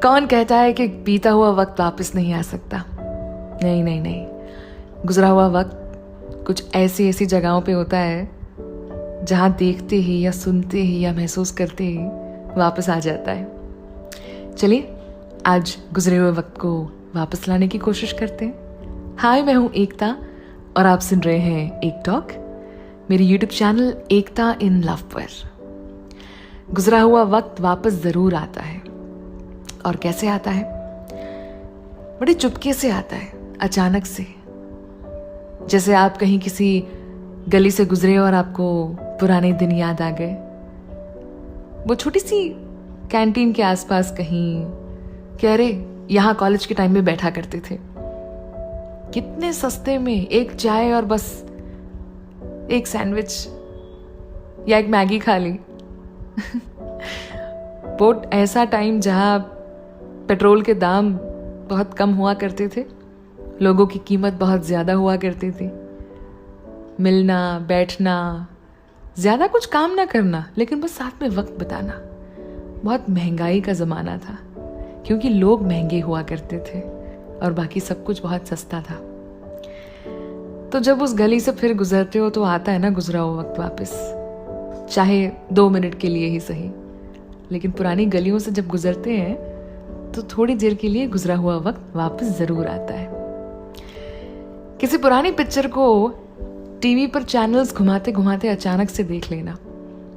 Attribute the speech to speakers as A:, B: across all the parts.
A: कौन कहता है कि बीता हुआ वक्त वापस नहीं आ सकता? नहीं नहीं नहीं, गुजरा हुआ वक्त कुछ ऐसी ऐसी जगहों पे होता है जहाँ देखते ही या सुनते ही या महसूस करते ही वापस आ जाता है। चलिए आज गुजरे हुए वक्त को वापस लाने की कोशिश करते हैं। हाय, मैं हूँ एकता और आप सुन रहे हैं एक टॉक, मेरी YouTube channel Ekta in love पर। गुजरा हुआ वक्त वापस ज़रूर आता है। और कैसे आता है? बड़े चुपके से आता है, अचानक से। जैसे आप कहीं किसी गली से गुजरे और आपको पुराने दिन याद आ गए। वो छोटी सी कैंटीन के आसपास कहीं कि अरे यहाँ कॉलेज के टाइम में बैठा करते थे, कितने सस्ते में एक चाय और बस एक सैंडविच या एक मैगी खा ली। वो ऐसा टाइम जहाँ पेट्रोल के दाम बहुत कम हुआ करते थे, लोगों की कीमत बहुत ज़्यादा हुआ करती थी। मिलना, बैठना, ज़्यादा कुछ काम ना करना, लेकिन बस साथ में वक्त बिताना। बहुत महंगाई का ज़माना था, क्योंकि लोग महंगे हुआ करते थे और बाकी सब कुछ बहुत सस्ता था। तो जब उस गली से फिर गुजरते हो तो आता है ना गुजरा हुआ वक्त वापस, चाहे 2 मिनट के लिए ही सही। लेकिन पुरानी गलियों से जब गुजरते हैं तो थोड़ी देर के लिए गुजरा हुआ वक्त वापस ज़रूर आता है। किसी पुरानी पिक्चर को टीवी पर चैनल्स घुमाते घुमाते अचानक से देख लेना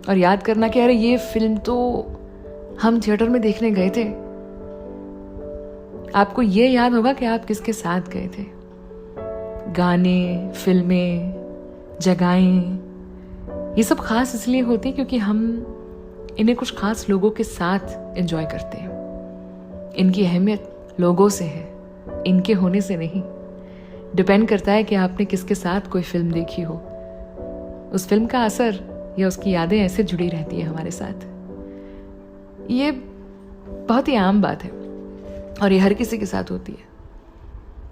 A: और याद करना कि अरे ये फिल्म तो हम थिएटर में देखने गए थे। आपको ये याद होगा कि आप किसके साथ गए थे। गाने, फिल्में, जगहें, ये सब खास इसलिए होती हैं क्योंकि हम इन्हें कुछ खास लोगों के साथ एंजॉय करते हैं। इनकी अहमियत लोगों से है, इनके होने से नहीं। डिपेंड करता है कि आपने किसके साथ कोई फिल्म देखी हो। उस फिल्म का असर या उसकी यादें ऐसे जुड़ी रहती है हमारे साथ। ये बहुत ही आम बात है और ये हर किसी के साथ होती है।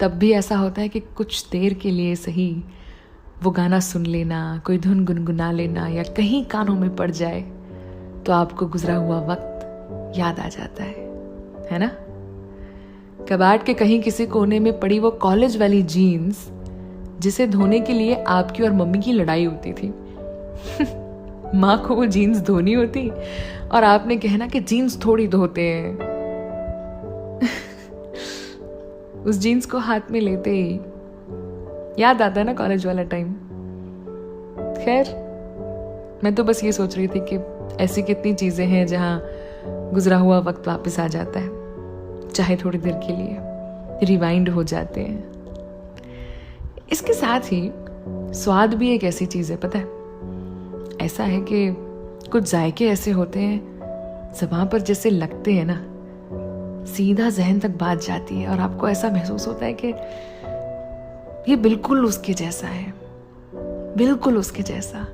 A: तब भी ऐसा होता है कि कुछ देर के लिए सही वो गाना सुन लेना, कोई धुन गुनगुना लेना या कहीं कानों में पड़ जाए तो आपको गुजरा हुआ वक्त याद आ जाता है ना? कबाड़ के कहीं किसी कोने में पड़ी वो कॉलेज वाली जीन्स जिसे धोने के लिए आपकी और मम्मी की लड़ाई होती थी। माँ को वो जीन्स धोनी होती और आपने कहना कि जीन्स थोड़ी धोते हैं। उस जीन्स को हाथ में लेते ही याद आता है ना कॉलेज वाला टाइम। खैर, मैं तो बस ये सोच रही थी कि ऐसी कितनी चीजें हैं जहां गुजरा हुआ वक्त वापस आ जाता है, चाहे थोड़ी देर के लिए रिवाइंड हो जाते हैं। इसके साथ ही स्वाद भी एक ऐसी चीज है, पता है। ऐसा है कि कुछ जायके ऐसे होते हैं ज़बान पर जैसे लगते हैं ना, सीधा जहन तक बात जाती है और आपको ऐसा महसूस होता है कि ये बिल्कुल उसके जैसा है, बिल्कुल उसके जैसा।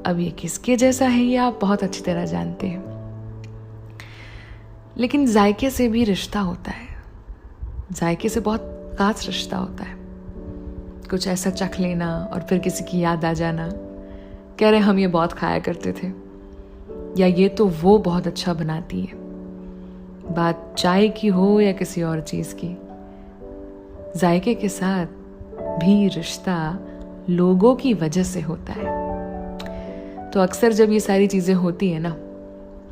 A: अब ये किसके जैसा है ये आप बहुत अच्छी तरह जानते हैं। लेकिन जायके से भी रिश्ता होता है, जायके से बहुत खास रिश्ता होता है। कुछ ऐसा चख लेना और फिर किसी की याद आ जाना, कह रहे हम ये बहुत खाया करते थे, या ये तो वो बहुत अच्छा बनाती है। बात चाय की हो या किसी और चीज़ की, जायके के साथ भी रिश्ता लोगों की वजह से होता है। तो अक्सर जब ये सारी चीज़ें होती है ना,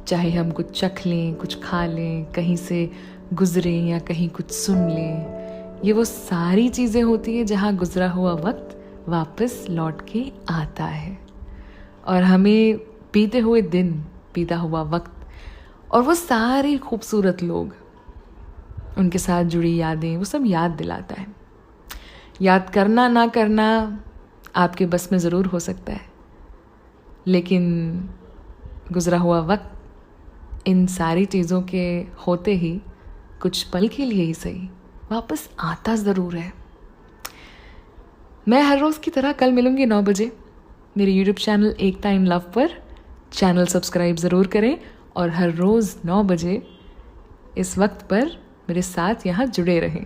A: चाहे हम कुछ चख लें, कुछ खा लें, कहीं से गुजरें या कहीं कुछ सुन लें, ये वो सारी चीज़ें होती है जहाँ गुजरा हुआ वक्त वापस लौट के आता है और हमें बीते हुए दिन, बीता हुआ वक्त और वो सारे खूबसूरत लोग, उनके साथ जुड़ी यादें, वो सब याद दिलाता है। याद करना ना करना आपके बस में ज़रूर हो सकता है, लेकिन गुजरा हुआ वक्त इन सारी चीज़ों के होते ही कुछ पल के लिए ही सही वापस आता ज़रूर है। मैं हर रोज़ की तरह कल मिलूंगी 9 बजे मेरे YouTube channel Ekta in love पर। चैनल सब्सक्राइब ज़रूर करें और हर रोज़ 9 बजे इस वक्त पर मेरे साथ यहाँ जुड़े रहें।